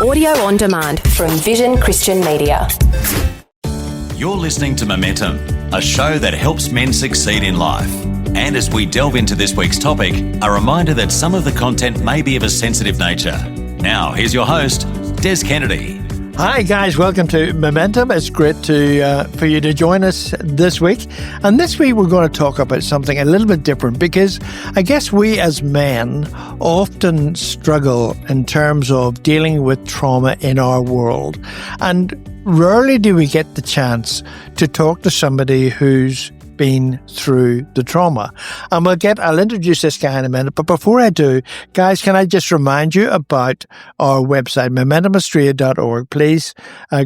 Audio on demand from Vision Christian Media. You're listening to Momentum, a show that helps men succeed in life. And as we delve into this week's topic, a reminder that some of the content may be of a sensitive nature. Now, here's your host, Des Kennedy. Hi guys, welcome to Momentum. It's great for you to join us this week. And this week we're going to talk about something a little bit different, because I guess we as men often struggle in terms of dealing with trauma in our world. And rarely do we get the chance to talk to somebody who's been through the trauma. And I'll introduce this guy in a minute, but before I do, guys, can I just remind you about our website, momentumaustralia.org. Please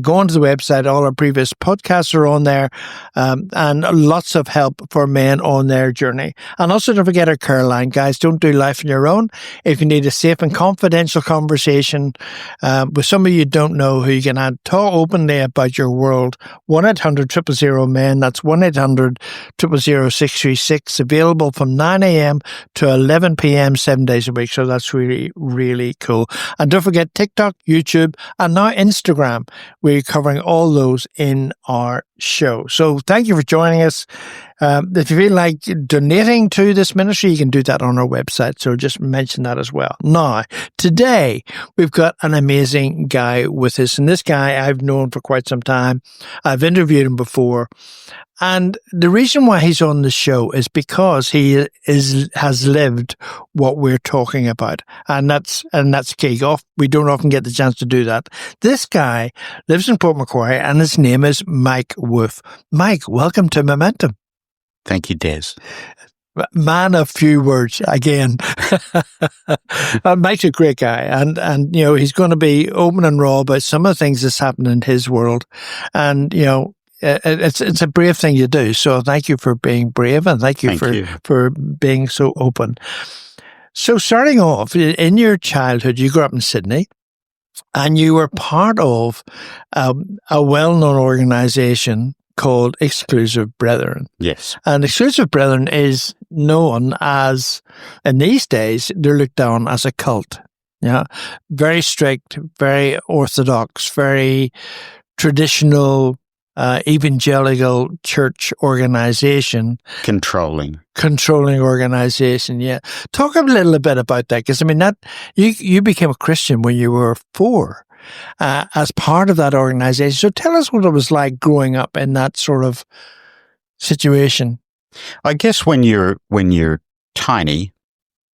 go onto the website. All our previous podcasts are on there, and lots of help for men on their journey. And also don't forget our care line, guys. Don't do life on your own. If you need a safe and confidential conversation with somebody you don't know who you can talk openly about your world, 1-800-000-MEN. That's 1-800-000-636, available from 9 a.m. to 11 p.m. 7 days a week. So that's really, really cool. And don't forget TikTok, YouTube, and now Instagram. We're covering all those in our show. So thank you for joining us. If you feel like donating to this ministry, you can do that on our website. So just mention that as well. Now, today, we've got an amazing guy with us. And this guy I've known for quite some time. I've interviewed him before. And the reason why he's on the show is because he has lived what we're talking about. And that's key. We don't often get the chance to do that. This guy lives in Port Macquarie, and his name is Mike Woof. Mike, welcome to Momentum. Thank you, Des. Man of few words again. Mike's a great guy, and you know, he's going to be open and raw about some of the things that's happened in his world. And you know, it's a brave thing you do. So thank you for being brave, and thank you for being so open. So starting off, in your childhood, you grew up in Sydney, and you were part of a well-known organization called Exclusive Brethren. Yes. And Exclusive Brethren is known as, in these days, they're looked down as a cult. Yeah. Very strict, very orthodox, very traditional, evangelical church organization. Controlling organization, yeah. Talk a little bit about that, because I mean, that you became a Christian when you were 4. As part of that organization. So tell us what it was like growing up in that sort of situation. I guess when you're tiny,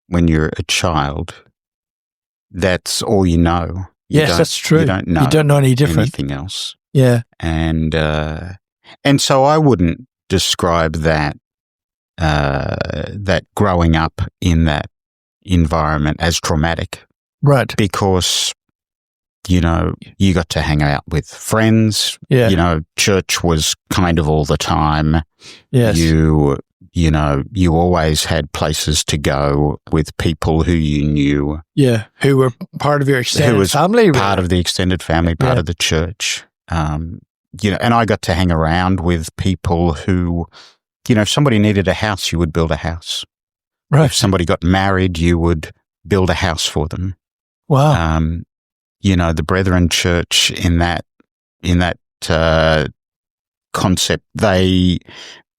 when you're a child, that's all you know. Yes, that's true. You don't know any different. Anything else. Yeah. And so I wouldn't describe that growing up in that environment as traumatic. Right. Because you know, you got to hang out with friends. Yeah. You know, church was kind of all the time. Yes. You know, you always had places to go with people who you knew. Yeah, who were part of your extended family. Part of the extended family, part of the church. You know, and I got to hang around with people who, you know, if somebody needed a house, you would build a house. Right. If somebody got married, you would build a house for them. Wow. You know, the Brethren Church in that concept, they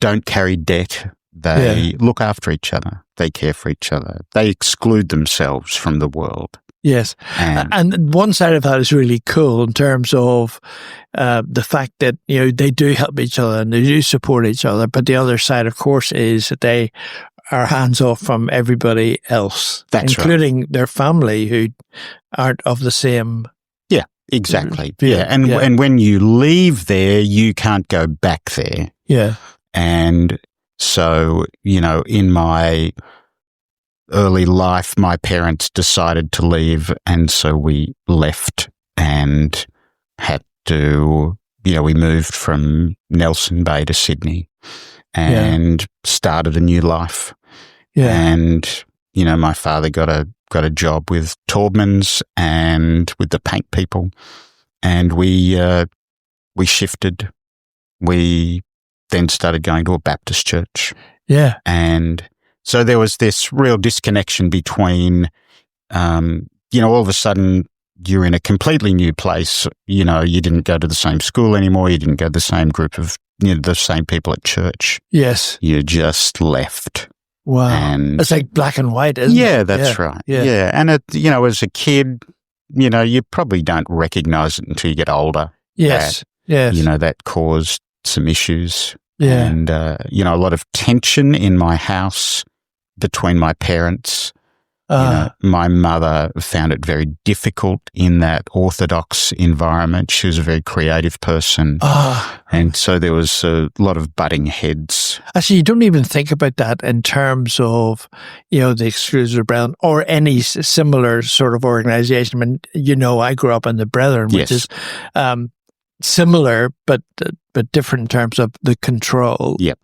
don't carry debt. They look after each other. They care for each other. They exclude themselves from the world. Yes. And one side of that is really cool in terms of the fact that, you know, they do help each other and they do support each other. But the other side, of course, is that they are hands off from everybody else, including their family who aren't of the same. Yeah, exactly. Yeah. And when you leave there, you can't go back there. Yeah. And so, you know, in my early life, my parents decided to leave, and so we left and had to, you know, we moved from Nelson Bay to Sydney and started a new life. Yeah. And, you know, my father got a job with Taubmans and with the paint people, and we shifted. We then started going to a Baptist church. Yeah. And so there was this real disconnection between, you know, all of a sudden you're in a completely new place. You know, you didn't go to the same school anymore. You didn't go to the same group of, the same people at church. Yes. You just left. Wow. And it's like black and white, isn't it? Yeah, that's right. Yeah. And, as a kid, you probably don't recognize it until you get older. Yes. Yes. That caused some issues. Yeah. And, a lot of tension in my house between my parents. My mother found it very difficult in that Orthodox environment. She was a very creative person. And so there was a lot of butting heads. Actually, you don't even think about that in terms of, the Exclusive Brethren or any similar sort of organization. I mean, I grew up in the Brethren, which is similar, but different in terms of the control. Yep.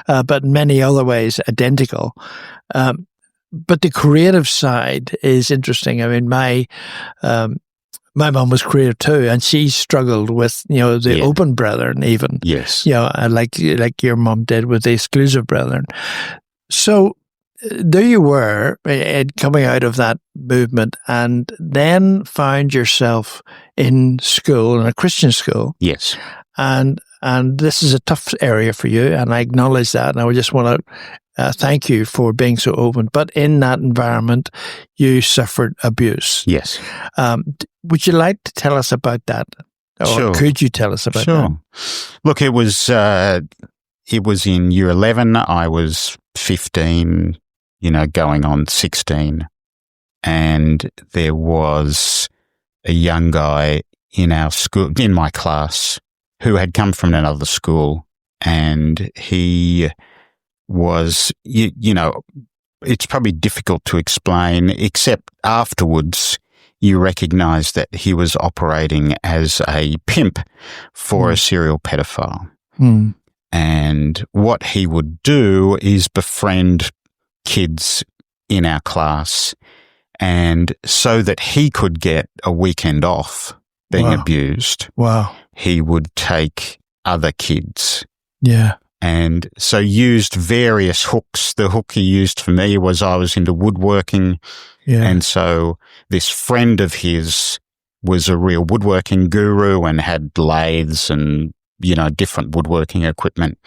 But in many other ways, identical. But the creative side is interesting. I mean, my mom was creative too, and she struggled with, the open brethren even. Yes. Like your mom did with the Exclusive Brethren. So there you were coming out of that movement and then found yourself in school, in a Christian school. Yes. And this is a tough area for you, and I acknowledge that, and I would just want to thank you for being so open. But in that environment, you suffered abuse. Yes. Would you like to tell us about that? Or Sure. Could you tell us about that? Look, it was in year 11. I was 15, going on 16. And there was a young guy in our school, in my class, who had come from another school, and he was, it's probably difficult to explain, except afterwards you recognize that he was operating as a pimp for a serial pedophile. Mm. And what he would do is befriend kids in our class, and so that he could get a weekend off being abused, he would take other kids. Yeah. And so used various hooks. The hook he used for me was I was into woodworking. Yeah. And so this friend of his was a real woodworking guru and had lathes and, different woodworking equipment.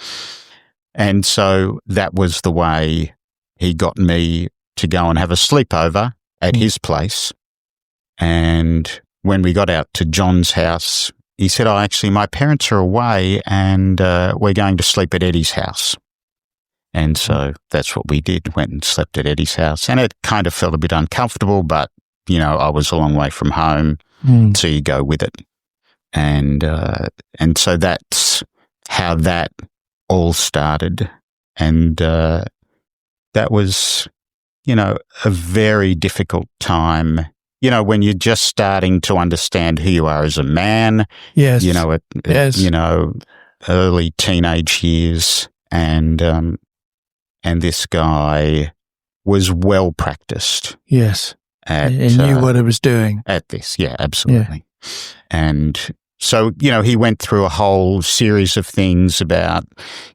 And so that was the way he got me to go and have a sleepover at his place. And when we got out to John's house, he said, actually, my parents are away and we're going to sleep at Eddie's house. And so that's what we did, went and slept at Eddie's house. And it kind of felt a bit uncomfortable, but, I was a long way from home, so you go with it. And so that's how that all started. And that was, a very difficult time. When you're just starting to understand who you are as a man, yes, early teenage years, and this guy was well practiced. Yes, he knew what he was doing at this. Yeah, absolutely. Yeah. And so, he went through a whole series of things about,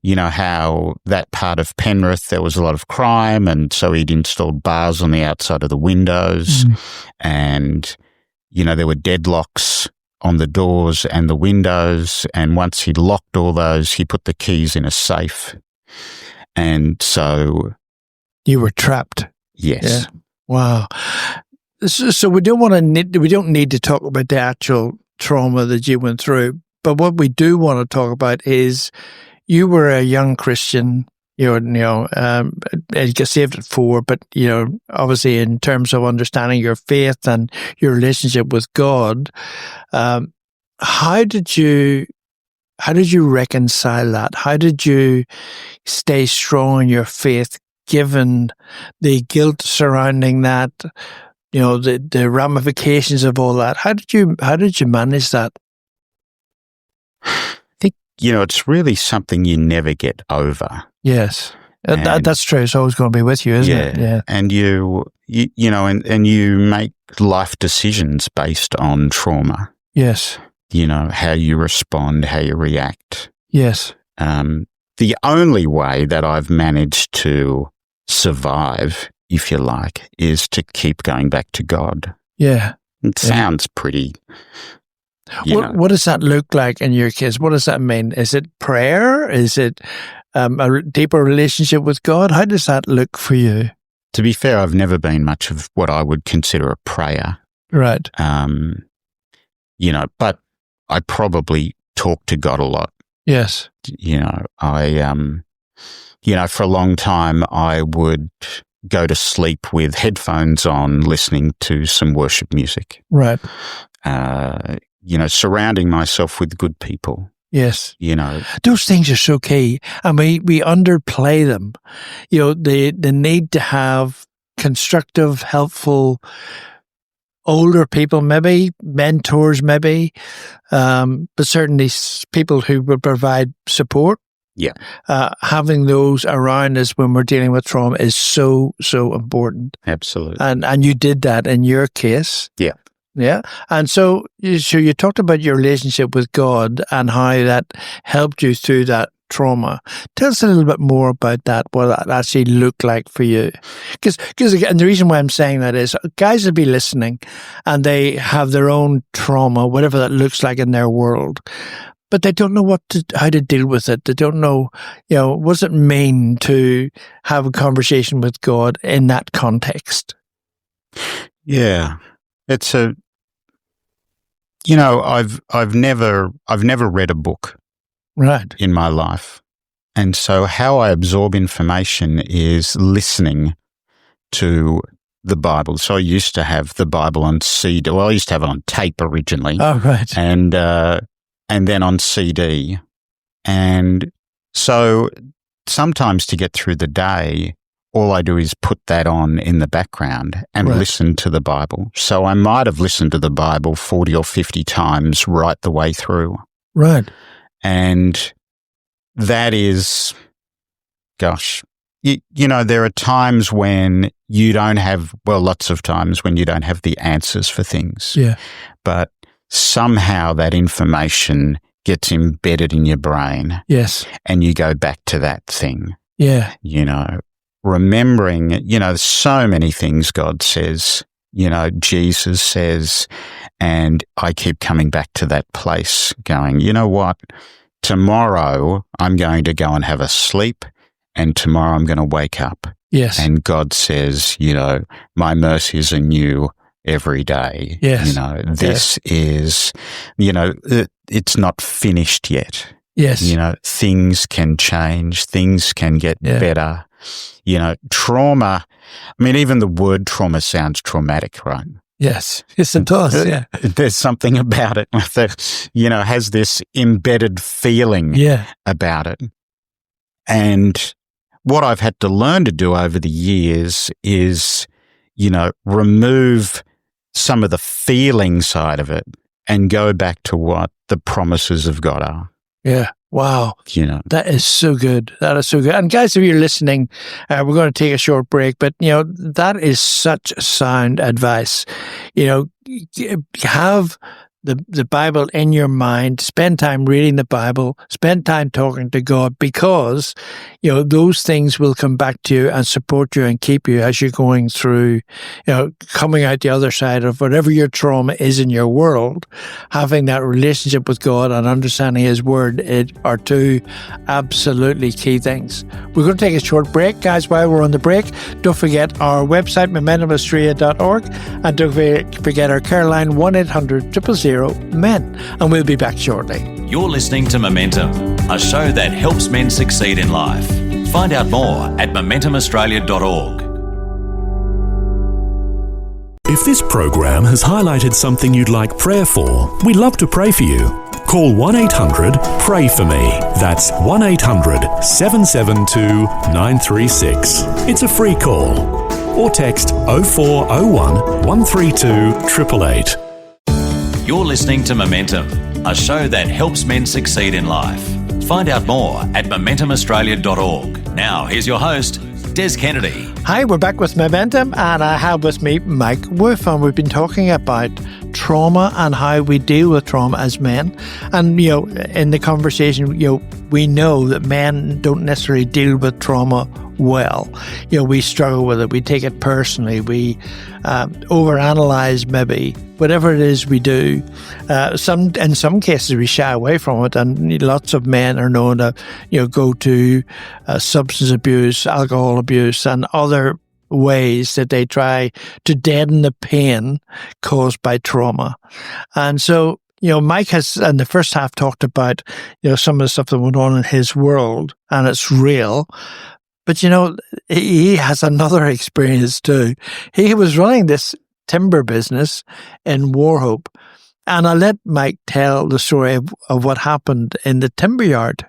how that part of Penrith, there was a lot of crime. And so he'd installed bars on the outside of the windows. And, there were deadlocks on the doors and the windows. And once he'd locked all those, he put the keys in a safe. And so... You were trapped. Yes. Yeah. Wow. So we don't need to talk about the actual trauma that you went through, but what we do want to talk about is you were a young Christian. You got saved at 4, but obviously in terms of understanding your faith and your relationship with God, how did you reconcile that? How did you stay strong in your faith, given the guilt surrounding that? The ramifications of all that. How did you manage that? I think, it's really something you never get over. Yes. That's true. It's always going to be with you, isn't it? Yeah. And you make life decisions based on trauma. Yes. How you respond, how you react. Yes. The only way that I've managed to survive, if you like, is to keep going back to God. Yeah. It sounds pretty, What does that look like in your case? What does that mean? Is it prayer? Is it a deeper relationship with God? How does that look for you? To be fair, I've never been much of what I would consider a prayer. Right. But I probably talk to God a lot. Yes. For a long time, I would go to sleep with headphones on, listening to some worship music. Right. Surrounding myself with good people. Yes. Those things are so key, and we underplay them. The need to have constructive, helpful, older people, maybe mentors, maybe, but certainly people who will provide support. Yeah. Having those around us when we're dealing with trauma is so, so important. Absolutely. And you did that in your case. Yeah. Yeah. And so you talked about your relationship with God and how that helped you through that trauma. Tell us a little bit more about that, what that actually looked like for you. Because again, the reason why I'm saying that is guys will be listening and they have their own trauma, whatever that looks like in their world, but they don't know how to deal with it. They don't know, what does it mean to have a conversation with God in that context? Yeah. It's I've never read a book, right, in my life, and so how I absorb information is listening to the Bible. So I used to have the Bible on CD. Well, I used to have it on tape originally. Oh, right, and then on CD, and so sometimes to get through the day, all I do is put that on in the background and listen to the Bible. So I might have listened to the Bible 40 or 50 times right the way through. Right. And that is, there are times when you don't have, lots of times when you don't have the answers for things. Yeah. But somehow that information gets embedded in your brain. Yes. And you go back to that thing. Yeah. Remembering, so many things God says, Jesus says, and I keep coming back to that place going, you know what? Tomorrow I'm going to go and have a sleep, and tomorrow I'm going to wake up. Yes. And God says, my mercies are new every day. Yes. This is, it's not finished yet. Yes. Things can change, things can get better. Trauma, even the word trauma sounds traumatic, right? Yes. Yes, it does, yeah. There's something about it that, has this embedded feeling about it. And what I've had to learn to do over the years is, remove some of the feeling side of it and go back to what the promises of God are. Yeah. Wow. That is so good. That is so good. And guys, if you're listening, we're going to take a short break, but that is such sound advice. Have the Bible in your mind, spend time reading the Bible, spend time talking to God, because, those things will come back to you and support you and keep you as you're going through, coming out the other side of whatever your trauma is in your world. Having that relationship with God and understanding His Word are two absolutely key things. We're going to take a short break, guys. While we're on the break, don't forget our website, momentumaustralia.org, and don't forget our care line, 1-800-000-MEN, and we'll be back shortly. You're listening to Momentum, a show that helps men succeed in life. Find out more at momentumaustralia.org. If this program has highlighted something you'd like prayer for, we'd love to pray for you. Call 1-800-PRAY-FOR-ME. That's 1-800-772-936. It's a free call. Or text 0401 132 888. You're listening to Momentum, a show that helps men succeed in life. Find out more at momentumaustralia.org. Now, here's your host, Des Kennedy. Hi, we're back with Momentum, and I have with me Mike Woof, and we've been talking about trauma and how we deal with trauma as men. And, in the conversation, we know that men don't necessarily deal with trauma well. We struggle with it. We take it personally. We overanalyze maybe whatever it is we do. In some cases, we shy away from it, and lots of men are known to, go to substance abuse, alcohol abuse, and other ways that they try to deaden the pain caused by trauma. And so, Mike has, in the first half, talked about, some of the stuff that went on in his world, and it's real. But, he has another experience too. He was running this timber business in Warhope, and I let Mike tell the story of what happened in the timber yard.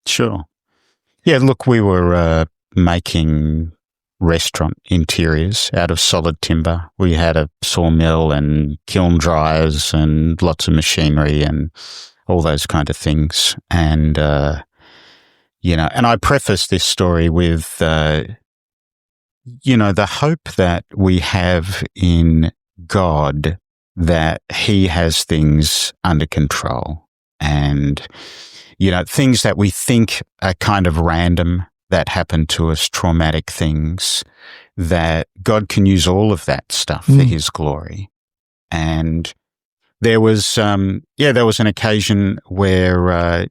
Sure. Yeah, look, we were making restaurant interiors out of solid timber. We had a sawmill and kiln dryers and lots of machinery and all those kind of things. And, and I preface this story with, the hope that we have in God that He has things under control, and, things that we think are kind of random that happen to us, traumatic things, that God can use all of that stuff for His glory. And there was an occasion where,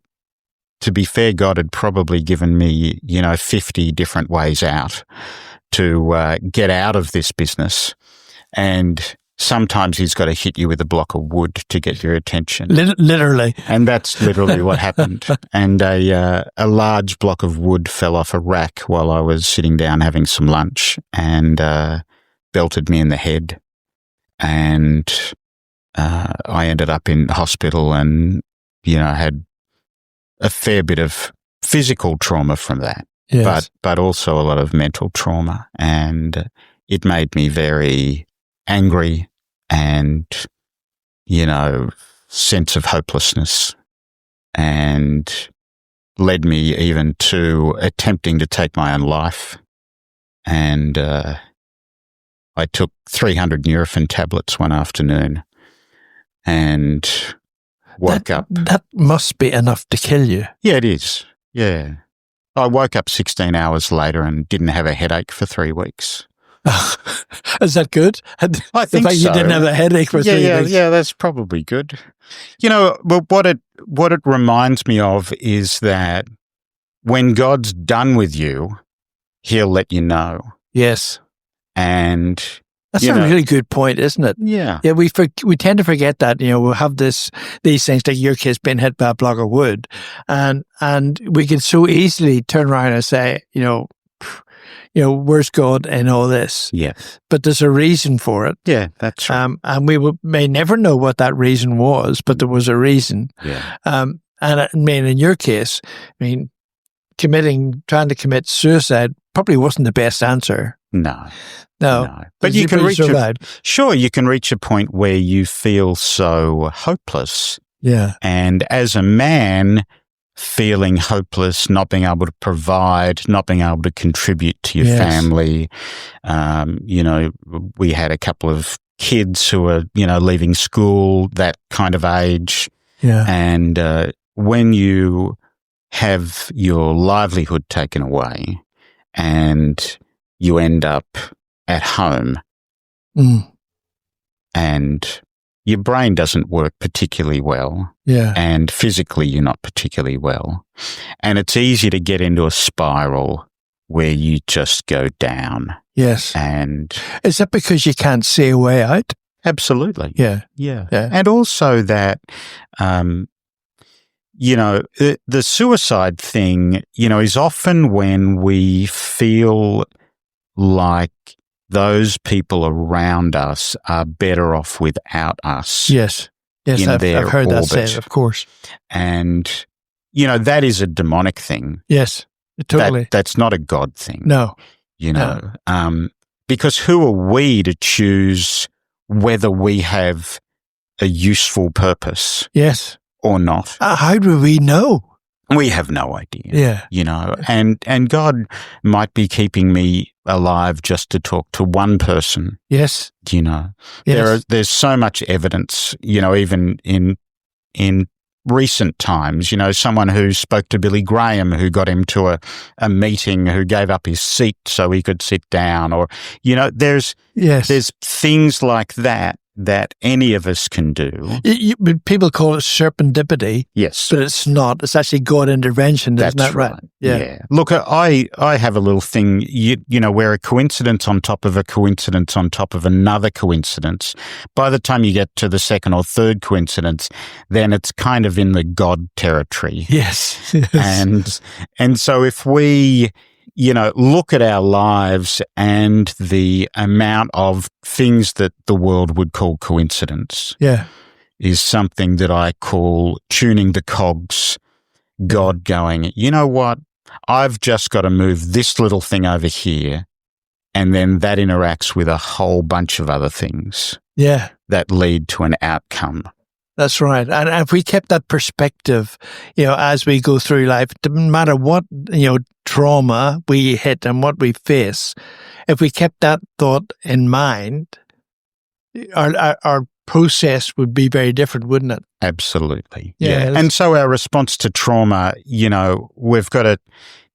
to be fair, God had probably given me, 50 different ways out to get out of this business. And sometimes He's got to hit you with a block of wood to get your attention. Literally. And that's literally what happened. And a large block of wood fell off a rack while I was sitting down having some lunch and belted me in the head. And I ended up in hospital and, had a fair bit of physical trauma from that. Yes. But also a lot of mental trauma. And it made me very angry and, sense of hopelessness, and led me even to attempting to take my own life. And I took 300 Nurofen tablets one afternoon and woke up. That must be enough to kill you. Yeah, it is. Yeah. I woke up 16 hours later and didn't have a headache for 3 weeks. Is that good? I think so. You didn't have a headache for 3 weeks. Yeah, that's probably good. But what it reminds me of is that when God's done with you, He'll let you know. Yes. And that's a really good point, isn't it? Yeah. Yeah, we tend to forget that, we'll have these things like your case being hit by a block of wood, and we can so easily turn around and say, where's God in all this? Yeah. But there's a reason for it. Yeah, that's right. And we may never know what that reason was, but there was a reason. Yeah. And in your case, trying to commit suicide probably wasn't the best answer. No. But you can reach a point where you feel so hopeless. Yeah. And as a man, feeling hopeless, not being able to provide, not being able to contribute to your family. We had a couple of kids who were, leaving school, that kind of age. Yeah. And when you have your livelihood taken away and you end up at home and your brain doesn't work particularly well. Yeah. And physically you're not particularly well. And it's easy to get into a spiral where you just go down. Yes. And is that because you can't see a way out? Absolutely. Yeah. And also that, the suicide thing, is often when we feel like those people around us are better off without us. Yes, I've heard that said, of course. And, that is a demonic thing. Yes, totally. That's not a God thing. No. Because who are we to choose whether we have a useful purpose? Yes. Or not? How do we know? We have no idea. Yeah. And God might be keeping me alive just to talk to one person. Yes. Yes. There's so much evidence, even in recent times, someone who spoke to Billy Graham, who got him to a meeting, who gave up his seat so he could sit down, or, there's things like that any of us can do. People call it serendipity. Yes. But it's not. It's actually God intervention. Isn't that right? Yeah. Look, I have a little thing, where a coincidence on top of a coincidence on top of another coincidence, by the time you get to the second or third coincidence, then it's kind of in the God territory. Yes. And so if we look at our lives and the amount of things that the world would call coincidence is something that I call tuning the cogs, God going, you know what? I've just got to move this little thing over here, and then that interacts with a whole bunch of other things that lead to an outcome. That's right. And if we kept that perspective, as we go through life, no matter what, trauma we hit and what we face, if we kept that thought in mind, our process would be very different, wouldn't it? Absolutely. Yeah. And so our response to trauma, we've got to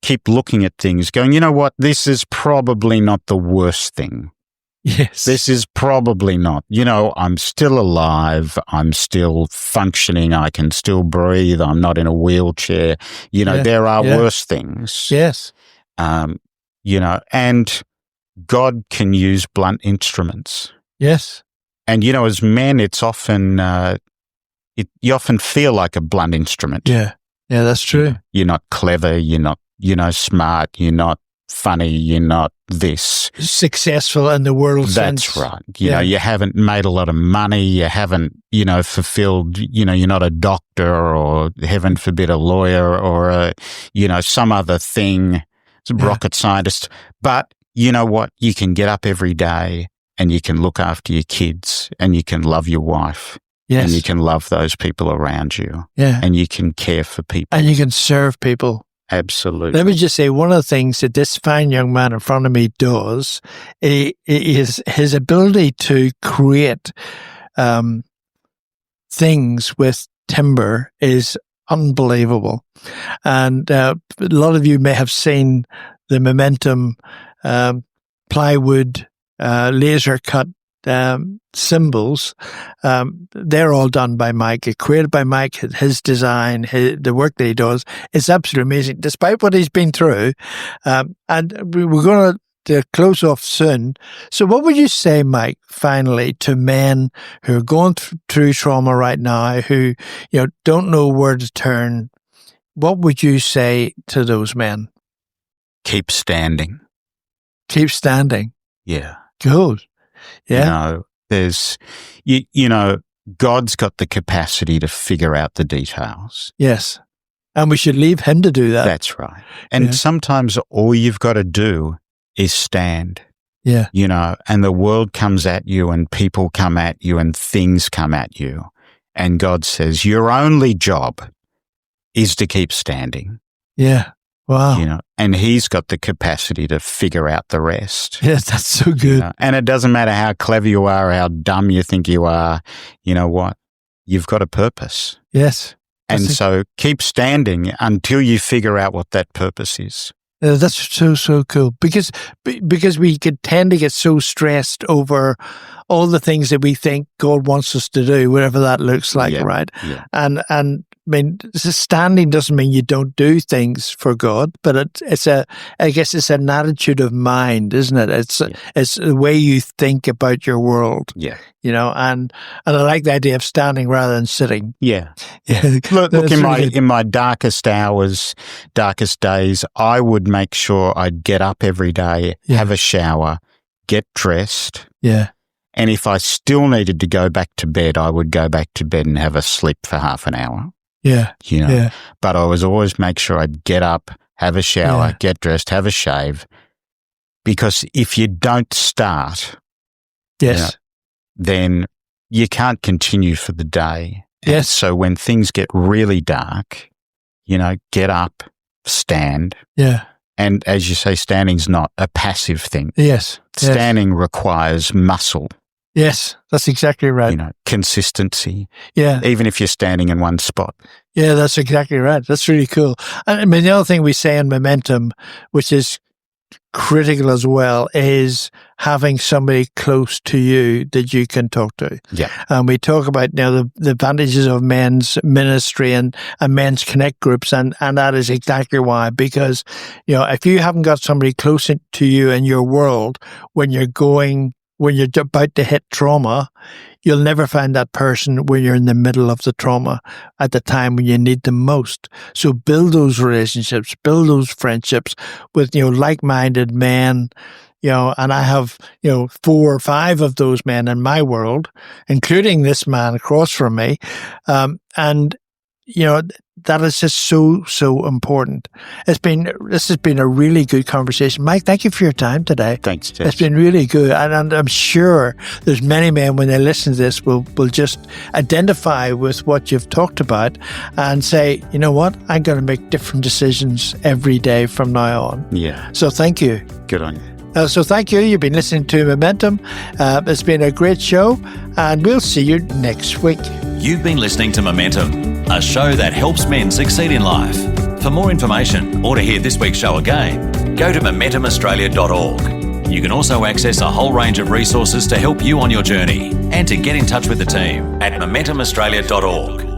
keep looking at things going, you know what, this is probably not the worst thing. Yes. This is probably not. I'm still alive. I'm still functioning. I can still breathe. I'm not in a wheelchair. There are worse things. Yes. And God can use blunt instruments. Yes. And, as men, it's often, you often feel like a blunt instrument. Yeah. Yeah, that's true. You're not clever. You're not, smart. You're not funny, you're not this. Successful in the world sense. That's right. You haven't made a lot of money, you haven't, fulfilled, you're not a doctor or, heaven forbid, a lawyer or, some other thing, rocket scientist. But you know what? You can get up every day and you can look after your kids and you can love your wife. Yes. And you can love those people around you. Yeah. And you can care for people. And you can serve people. Absolutely. Let me just say, one of the things that this fine young man in front of me does is his ability to create things with timber is unbelievable. And a lot of you may have seen the Momentum plywood laser cut symbols. They're all done by Mike, created by Mike, his design, the work that he does. It's absolutely amazing, despite what he's been through. And we're going to close off soon. So what would you say, Mike, finally, to men who are going through trauma right now, who don't know where to turn? What would you say to those men? Keep standing. Keep standing. Yeah. Good. Yeah. There's, God's got the capacity to figure out the details. Yes. And we should leave him to do that. That's right. And sometimes all you've got to do is stand. Yeah. And the world comes at you and people come at you and things come at you. And God says, your only job is to keep standing. Yeah. Wow. And he's got the capacity to figure out the rest. Yes, that's so good. And it doesn't matter how clever you are, how dumb you think you are. You know what? You've got a purpose. Yes. And so keep standing until you figure out what that purpose is. That's so cool because we could tend to get so stressed over all the things that we think God wants us to do, whatever that looks like, right? Yeah. And I mean, standing doesn't mean you don't do things for God, but I guess it's an attitude of mind, isn't it? It's the way you think about your world. Yeah. And I like the idea of standing rather than sitting. Yeah. Look, in my darkest hours, darkest days, I would make sure I'd get up every day, have a shower, get dressed. Yeah. And if I still needed to go back to bed, I would go back to bed and have a sleep for half an hour. Yeah. But I was always make sure I'd get up, have a shower, get dressed, have a shave. Because if you don't start, then you can't continue for the day. Yes. And so when things get really dark, get up, stand. Yeah. And as you say, standing's not a passive thing. Yes. Standing requires muscle. Yes, that's exactly right. You know, consistency. Yeah. Even if you're standing in one spot. Yeah, that's exactly right. That's really cool. And I mean, the other thing we say in Momentum, which is critical as well, is having somebody close to you that you can talk to. Yeah. And we talk about now the advantages of men's ministry and men's connect groups, and that is exactly why. Because, you know, if you haven't got somebody close to you in your world when you're about to hit trauma, you'll never find that person when you're in the middle of the trauma at the time when you need them most. So build those relationships, build those friendships with, you know, like-minded men, you know, and I have, you know, 4 or 5 of those men in my world, including this man across from me. And, you know, that is just so important. This has been a really good conversation. Mike, thank you for your time today. Thanks, Jess. It's been really good. And I'm sure there's many men when they listen to this will just identify with what you've talked about and say, you know what, I'm going to make different decisions every day from now on. Yeah. So thank you. Good on you. So thank you. You've been listening to Momentum. It's been a great show, and we'll see you next week. You've been listening to Momentum, a show that helps men succeed in life. For more information or to hear this week's show again, go to momentumaustralia.org. You can also access a whole range of resources to help you on your journey and to get in touch with the team at momentumaustralia.org.